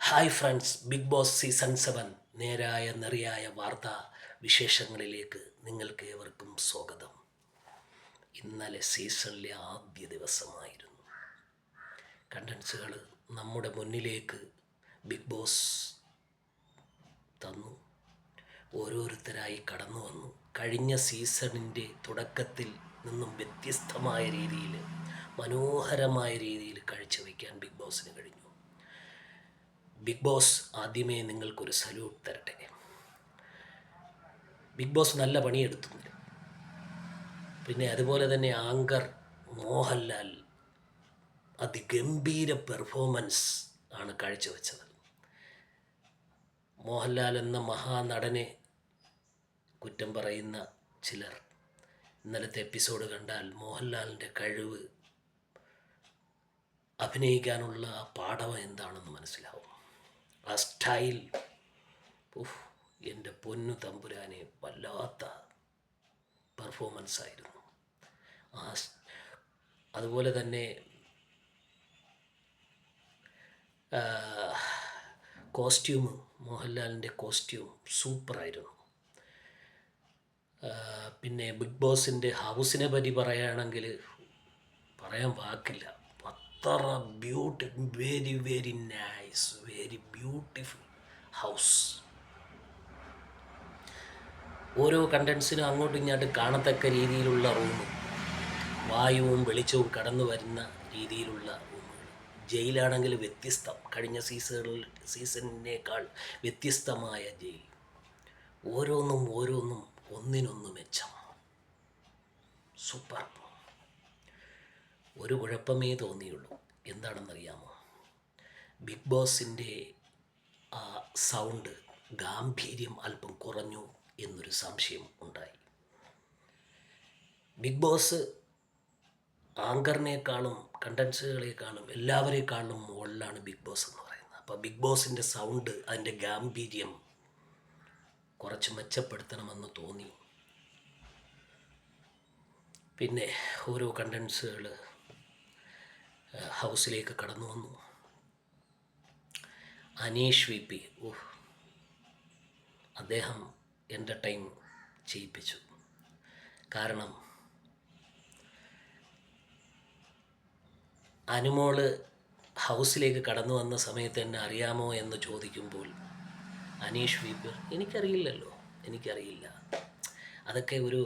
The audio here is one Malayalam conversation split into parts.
Hi friends, Big Boss season 7 നേരായ നെറിയായ വാർത്താ വിശേഷങ്ങളിലേക്ക് നിങ്ങൾക്ക് ഏവർക്കും സ്വാഗതം. ഇന്നലെ സീസണിലെ ആദ്യ ദിവസമായിരുന്നു. കണ്ടൻസുകൾ നമ്മുടെ മുന്നിലേക്ക് ബിഗ് ബോസ് തന്നു. ഓരോരുത്തരായി കടന്നു വന്നു. കഴിഞ്ഞ സീസണിൻ്റെ തുടക്കത്തിൽ നിന്നും വ്യത്യസ്തമായ രീതിയിൽ, മനോഹരമായ രീതിയിൽ കാഴ്ചവെക്കാൻ ബിഗ് ബോസിന് കഴിഞ്ഞു. ബിഗ് ബോസ് ആദ്യമേ നിങ്ങൾക്കൊരു സല്യൂട്ട് തരട്ടെ. ബിഗ് ബോസ് നല്ല പണിയെടുത്തു. പിന്നെ അതുപോലെ തന്നെ ആങ്കർ മോഹൻലാൽ അതിഗംഭീര പെർഫോമൻസ് ആണ് കാഴ്ചവെച്ചത്. മോഹൻലാൽ എന്ന മഹാനടനെ കുറ്റം പറയുന്ന ചിലർ ഇന്നലത്തെ എപ്പിസോഡ് കണ്ടാൽ മോഹൻലാലിൻ്റെ കഴിവ്, അഭിനയിക്കാനുള്ള ആ പാടവം എന്താണെന്ന് മനസ്സിലാവും. ആ സ്റ്റൈൽ, എൻ്റെ പൊന്നു തമ്പുരാനെ, വല്ലാത്ത പെർഫോമൻസ് ആയിരുന്നു. അതുപോലെ തന്നെ കോസ്റ്റ്യൂം, മോഹൻലാലിൻ്റെ കോസ്റ്റ്യൂം സൂപ്പറായിരുന്നു. പിന്നെ ബിഗ് ബോസിൻ്റെ ഹൗസിനെ പറ്റി പറയുകയാണെങ്കിൽ പറയാൻ വാക്കില്ല. അത്ര very very nice, very beautiful house. ഓരോ കണ്ടൻസിനും അങ്ങോട്ടും ഇങ്ങോട്ടും കാണത്തക്ക രീതിയിലുള്ള റൂം, വായുവും വെളിച്ചവും കടന്നു വരുന്ന രീതിയിലുള്ള റൂമുകൾ. ജയിലാണെങ്കിൽ വ്യത്യസ്തം, കഴിഞ്ഞ സീസണിനേക്കാൾ വ്യത്യസ്തമായ ജയിൽ. ഓരോന്നും ഒന്നിനൊന്ന് മെച്ചം. സൂപ്പർ. ഒരു കുഴപ്പമേ തോന്നിയുള്ളൂ. എന്താണെന്നറിയാമോ? ബിഗ് ബോസിൻ്റെ ആ സൗണ്ട് ഗാംഭീര്യം അല്പം കുറഞ്ഞു എന്നൊരു സംശയം ഉണ്ടായി. ബിഗ് ബോസ് ആങ്കറിനേക്കാളും കണ്ടൻസുകളെക്കാളും എല്ലാവരെക്കാളും മുകളിലാണ് ബിഗ് ബോസ് എന്ന് പറയുന്നത്. അപ്പോൾ ബിഗ് ബോസിൻ്റെ സൗണ്ട്, അതിൻ്റെ ഗാംഭീര്യം കുറച്ച് മെച്ചപ്പെടുത്തണമെന്ന് തോന്നി. പിന്നെ ഓരോ കണ്ടൻസുകൾ ഹൗസിലേക്ക് കടന്നു വന്നു. അനീഷ് വി പി, അദ്ദേഹം എൻ്റർടൈൻ ചെയ്യിപ്പിച്ചു. കാരണം അനുമോള് ഹൗസിലേക്ക് കടന്നു വന്ന സമയത്ത് എന്നെ അറിയാമോ എന്ന് ചോദിക്കുമ്പോൾ അനീഷ് വി പി, എനിക്കറിയില്ല. അതൊക്കെ ഒരു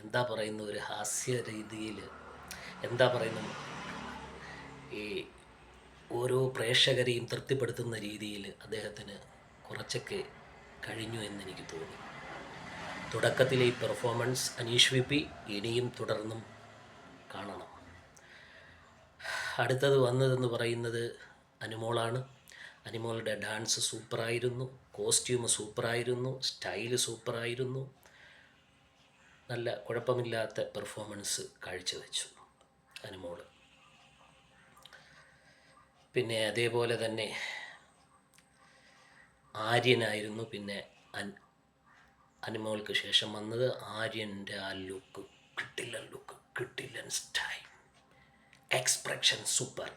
എന്താ പറയുന്ന, ഒരു ഹാസ്യ രീതിയിൽ, എന്താ പറയുന്നത്, ഈ ഓരോ പ്രേക്ഷകരെയും തൃപ്തിപ്പെടുത്തുന്ന രീതിയിൽ അദ്ദേഹത്തിന് കുറച്ചൊക്കെ കഴിഞ്ഞു എന്നെനിക്ക് തോന്നി. തുടക്കത്തിലെ ഈ പെർഫോമൻസ് അനീഷ് വി പി ഇനിയും തുടർന്നും കാണണം. അടുത്തത് വന്നതെന്ന് പറയുന്നത് അനുമോളാണ്. അനുമോളുടെ ഡാൻസ് സൂപ്പറായിരുന്നു, കോസ്റ്റ്യൂം സൂപ്പറായിരുന്നു, സ്റ്റൈല് സൂപ്പറായിരുന്നു. നല്ല കുഴപ്പമില്ലാത്ത പെർഫോമൻസ് കാഴ്ചവെച്ചു അനുമോൾ. പിന്നെ അതേപോലെ തന്നെ ആര്യനായിരുന്നു. പിന്നെ അനുമോൾക്ക് ശേഷം വന്നത് ആര്യൻ്റെ ആ ലുക്ക്, കിട്ടില്ലൻ സ്റ്റൈൽ, എക്സ്പ്രഷൻ സൂപ്പർ.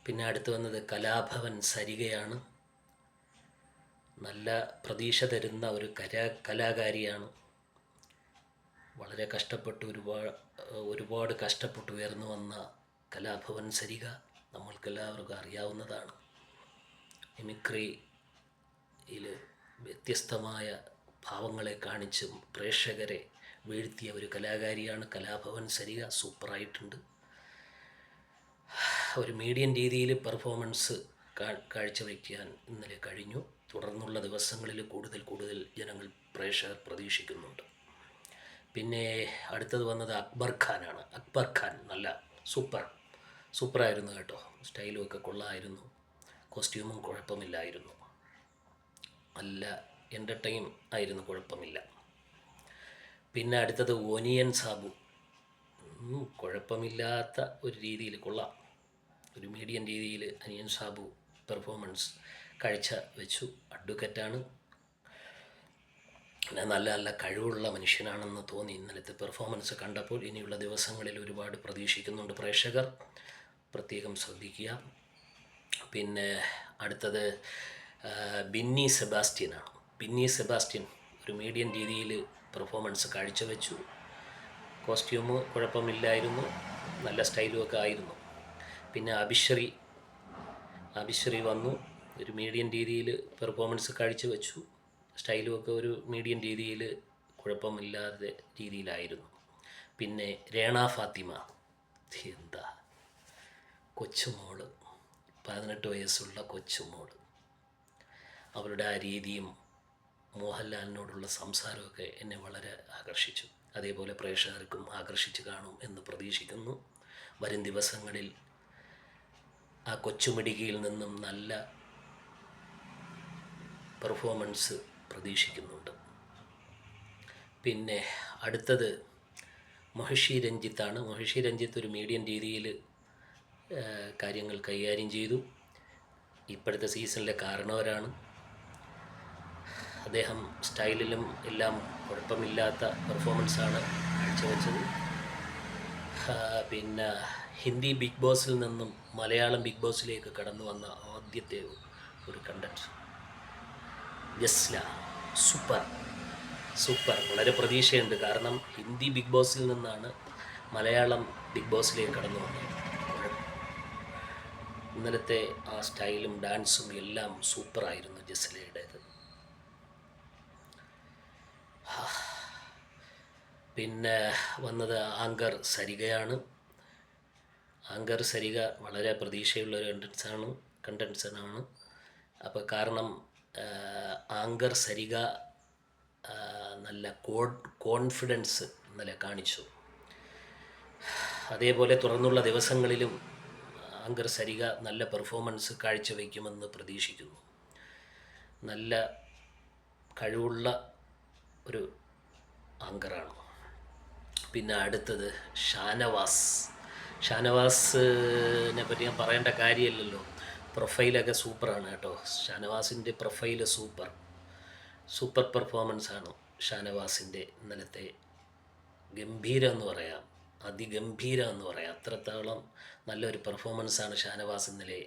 പിന്നെ അടുത്ത് വന്നത് കലാഭവൻ സരികയാണ്. നല്ല പ്രതീക്ഷ തരുന്ന ഒരു കലാകാരിയാണ്. വളരെ കഷ്ടപ്പെട്ട് ഒരുപാട് കഷ്ടപ്പെട്ട് ഉയർന്നു വന്ന കലാഭവൻ സരിക നമ്മൾക്കെല്ലാവർക്കും അറിയാവുന്നതാണ്. മിമിക്രിയിൽ വ്യത്യസ്തമായ ഭാവങ്ങളെ കാണിച്ചും പ്രേക്ഷകരെ വീഴ്ത്തിയ ഒരു കലാകാരിയാണ് കലാഭവൻ സരിക. സൂപ്പറായിട്ടുണ്ട്. ഒരു മീഡിയം രീതിയിൽ പെർഫോമൻസ് കാഴ്ചവെക്കാൻ ഇന്നലെ കഴിഞ്ഞു. തുടർന്നുള്ള ദിവസങ്ങളിൽ കൂടുതൽ ജനങ്ങൾ, പ്രേക്ഷകർ പ്രതീക്ഷിക്കുന്നുണ്ട്. പിന്നെ അടുത്തത് വന്നത് അക്ബർ ഖാനാണ്. അക്ബർ ഖാൻ നല്ല സൂപ്പറായിരുന്നു കേട്ടോ. സ്റ്റൈലും ഒക്കെ കൊള്ളായിരുന്നു. കോസ്റ്റ്യൂമും കുഴപ്പമില്ലായിരുന്നു. നല്ല എൻ്റർടൈൻ ആയിരുന്നു, കുഴപ്പമില്ല. പിന്നെ അടുത്തത് ഒനിയൻ സാബു, കുഴപ്പമില്ലാത്ത ഒരു രീതിയിൽ കൊള്ളാം. ഒരു മീഡിയം രീതിയിൽ ഒനിയൻ സാബു പെർഫോമൻസ് കാഴ്ച വെച്ചു. അഡ്വക്കറ്റാണ്, നല്ല കഴിവുള്ള മനുഷ്യനാണെന്ന് തോന്നി ഇന്നലത്തെ പെർഫോമൻസ് കണ്ടപ്പോൾ. ഇനിയുള്ള ദിവസങ്ങളിൽ ഒരുപാട് പ്രതീക്ഷിക്കുന്നുണ്ട് പ്രേക്ഷകർ, പ്രത്യേകം ശ്രദ്ധിക്കുക. പിന്നെ അടുത്തത് ബിന്നി സെബാസ്റ്റ്യനാണ്. ബിന്നി സെബാസ്റ്റ്യൻ ഒരു മീഡിയം രീതിയിൽ പെർഫോമൻസ് കാഴ്ചവെച്ചു. കോസ്റ്റ്യൂം കുഴപ്പമില്ലായിരുന്നു, നല്ല സ്റ്റൈലുമൊക്കെ ആയിരുന്നു. പിന്നെ അഭിശ്രീ വന്നു, ഒരു മീഡിയം രീതിയിൽ പെർഫോമൻസ് കാഴ്ചവെച്ചു. സ്റ്റൈലുമൊക്കെ ഒരു മീഡിയം രീതിയിൽ കുഴപ്പമില്ലാതെ രീതിയിലായിരുന്നു. പിന്നെ രേണ ഫാത്തിമ, എന്താ കൊച്ചുമോള്, 18 വയസ്സുള്ള കൊച്ചുമോള്, അവളുടെ ആ രീതിയും മോഹൻലാലിനോടുള്ള സംസാരമൊക്കെ എന്നെ വളരെ ആകർഷിച്ചു. അതേപോലെ പ്രേക്ഷകർക്കും ആകർഷിച്ച് കാണും എന്ന് പ്രതീക്ഷിക്കുന്നു. വരും ദിവസങ്ങളിൽ ആ കൊച്ചുമിടുക്കിയിൽ നിന്നും നല്ല പെർഫോമൻസ് പ്രതീക്ഷിക്കുന്നുണ്ട്. പിന്നെ അടുത്തത് മഹിഷി രഞ്ജിത്താണ്. മഹിഷി രഞ്ജിത്ത് ഒരു മീഡിയം രീതിയിൽ കാര്യങ്ങൾ കൈകാര്യം ചെയ്തു. ഇപ്പോഴത്തെ സീസണിലെ കാരണവരാണ്. അദ്ദേഹം സ്റ്റൈലിലും എല്ലാം കുഴപ്പമില്ലാത്ത പെർഫോമൻസാണ് കാഴ്ചവെച്ചത്. പിന്നെ ഹിന്ദി ബിഗ് ബോസിൽ നിന്നും മലയാളം ബിഗ് ബോസിലേക്ക് കടന്നു വന്ന ആദ്യത്തെ ഒരു കണ്ടന്റ് ജസ്ല, സൂപ്പർ വളരെ പ്രതീക്ഷയുണ്ട്. കാരണം ഹിന്ദി ബിഗ് ബോസിൽ നിന്നാണ് മലയാളം ബിഗ് ബോസിലേക്ക് കടന്നു വന്നത്. ഇന്നലത്തെ ആ സ്റ്റൈലും ഡാൻസും എല്ലാം സൂപ്പറായിരുന്നു ജസ്ലയുടേത്. പിന്നെ വന്നത് ആങ്കർ സരികയാണ്. ആങ്കർ സരിക വളരെ പ്രതീക്ഷയുള്ളൊരു കണ്ടൻസനാണ്. അപ്പോൾ കാരണം ആങ്കർ സരിക നല്ല കോൺഫിഡൻസ് ഇന്നലെ കാണിച്ചു. അതേപോലെ തുടർന്നുള്ള ദിവസങ്ങളിലും ആങ്കർ സരിക നല്ല പെർഫോമൻസ് കാഴ്ചവെക്കുമെന്ന് പ്രതീക്ഷിക്കുന്നു. നല്ല കഴിവുള്ള ഒരു ആങ്കറാണ്. പിന്നെ അടുത്തത് ഷാനവാസിനെ പറ്റി ഞാൻ പറയേണ്ട കാര്യമില്ലല്ലോ. പ്രൊഫൈലൊക്കെ സൂപ്പറാണ് കേട്ടോ. ഷാനവാസിൻ്റെ പ്രൊഫൈല് സൂപ്പർ പെർഫോമൻസാണ് ഷാനവാസിൻ്റെ ഇന്നലത്തെ. ഗംഭീരം എന്ന് പറയാം, അതിഗംഭീരം എന്ന് പറയാം. അത്രത്തോളം നല്ലൊരു പെർഫോമൻസാണ് ഷാനവാസ് ഇന്നലെ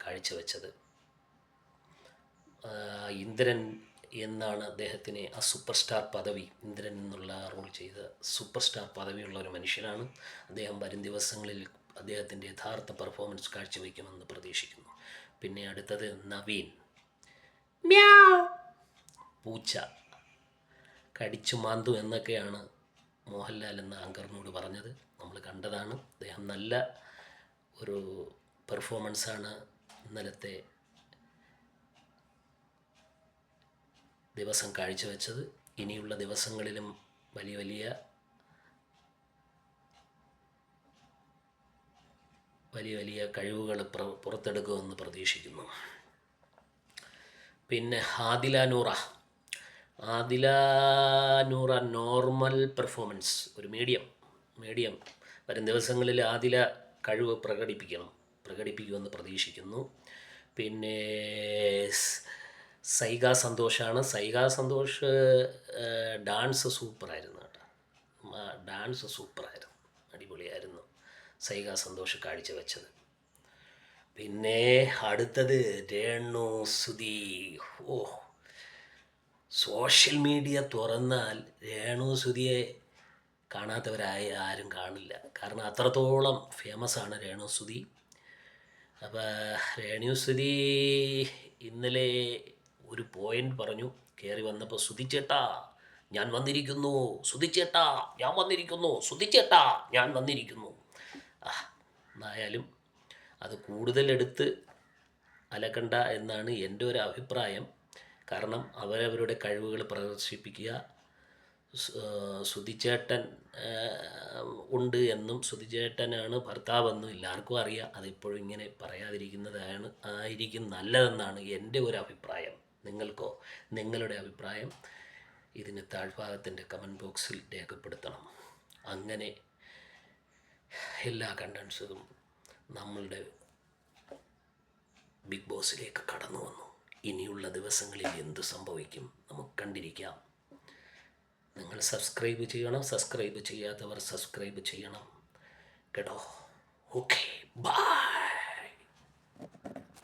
കാഴ്ചവെച്ചത്. ഇന്ദ്രൻ എന്നാണ് അദ്ദേഹത്തിന് ആ സൂപ്പർ സ്റ്റാർ പദവി, ഇന്ദ്രൻ എന്നുള്ള റോൾ ചെയ്ത സൂപ്പർ സ്റ്റാർ പദവിയുള്ള ഒരു മനുഷ്യനാണ് അദ്ദേഹം. വരും ദിവസങ്ങളിൽ അദ്ദേഹത്തിൻ്റെ യഥാർത്ഥ പെർഫോമൻസ് കാഴ്ചവെക്കുമെന്ന് പ്രതീക്ഷിക്കുന്നു. പിന്നെ അടുത്തത് നവീൻ, പൂച്ച കടിച്ചു മാന്തു എന്നൊക്കെയാണ് മോഹൻലാൽ എന്ന ആങ്കറിനോട് പറഞ്ഞത്. നമ്മൾ കണ്ടതാണ്. അദ്ദേഹം നല്ല ഒരു പെർഫോമൻസാണ് ഇന്നലത്തെ ദിവസം കാഴ്ചവെച്ചത്. ഇനിയുള്ള ദിവസങ്ങളിലും വലിയ കഴിവുകൾ പുറത്തെടുക്കുമെന്ന് പ്രതീക്ഷിക്കുന്നു. പിന്നെ ആദില നൂറ നോർമൽ പെർഫോമൻസ്, ഒരു മീഡിയം. വരും ദിവസങ്ങളിൽ ആദില കഴിവ് പ്രകടിപ്പിക്കുമെന്ന് പ്രതീക്ഷിക്കുന്നു. പിന്നെ സൈഗ സന്തോഷാണ്. ഡാൻസ് സൂപ്പറായിരുന്നു കേട്ടോ. അടിപൊളിയായിരുന്നു സൈഗ സന്തോഷ് കാഴ്ചവെച്ചത്. പിന്നെ അടുത്തത് രേണുസുതി. സോഷ്യൽ മീഡിയ തുറന്നാൽ രേണുസുതിയെ കാണാത്തവരായി ആരും കാണില്ല. കാരണം അത്രത്തോളം ഫേമസാണ് രേണുസുതി. അപ്പോൾ രേണുസുതി ഇന്നലെ ഒരു പോയിൻ്റ് പറഞ്ഞു, കയറി വന്നപ്പോൾ സുധിച്ചേട്ടാ ഞാൻ വന്നിരിക്കുന്നു, സുധിച്ചേട്ടാ ഞാൻ വന്നിരിക്കുന്നു. എന്നായാലും അത് കൂടുതലെടുത്ത് അലക്കണ്ട എന്നാണ് എൻ്റെ ഒരു അഭിപ്രായം. കാരണം അവരവരുടെ കഴിവുകൾ പ്രദർശിപ്പിക്കുക. സുധിച്ചേട്ടൻ ഉണ്ട് എന്നും സുധിച്ചേട്ടനാണ് ഭർത്താവെന്നും എല്ലാവർക്കും അറിയാം. അതിപ്പോഴും ഇങ്ങനെ ആയിരിക്കും നല്ലതെന്നാണ് എൻ്റെ ഒരു അഭിപ്രായം. നിങ്ങൾക്കോ? നിങ്ങളുടെ അഭിപ്രായം ഇതിന് താഴ്ഭാഗത്തിൻ്റെ കമൻറ്റ് ബോക്സിൽ രേഖപ്പെടുത്തണം. അങ്ങനെ എല്ലാ കണ്ടൻസും നമ്മളുടെ ബിഗ് ബോസിലേക്ക് കടന്നു വന്നു. ഇനിയുള്ള ദിവസങ്ങളിൽ എന്ത് സംഭവിക്കും നമുക്ക് കണ്ടിരിക്കാം. നിങ്ങൾ സബ്സ്ക്രൈബ് ചെയ്യണം. സബ്സ്ക്രൈബ് ചെയ്യാത്തവർ സബ്സ്ക്രൈബ് ചെയ്യണം കേട്ടോ. Okay, by.